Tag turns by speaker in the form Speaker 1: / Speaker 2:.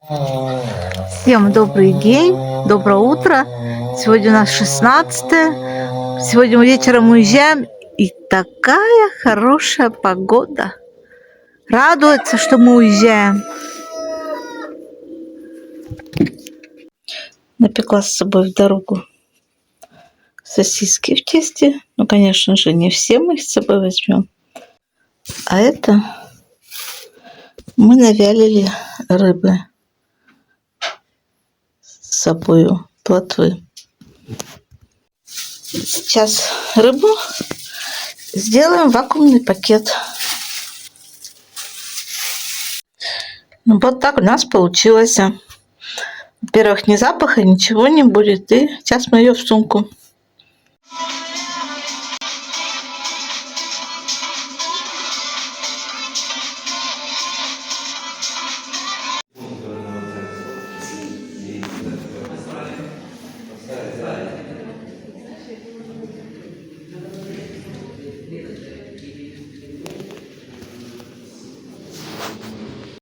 Speaker 1: Всем добрый день, доброе утро. Сегодня у нас 16. Сегодня вечером уезжаем, и такая хорошая погода. Радуется, что мы уезжаем. Напекла с собой в дорогу сосиски в тесте. Ну, конечно же, не все мы их с собой возьмем. А это мы навялили рыбы с собой, плотвы. Сейчас рыбу сделаем в вакуумный пакет. Ну, вот так у нас получилось. Во-первых, ни запаха, ничего не будет. И сейчас мы ее в сумку.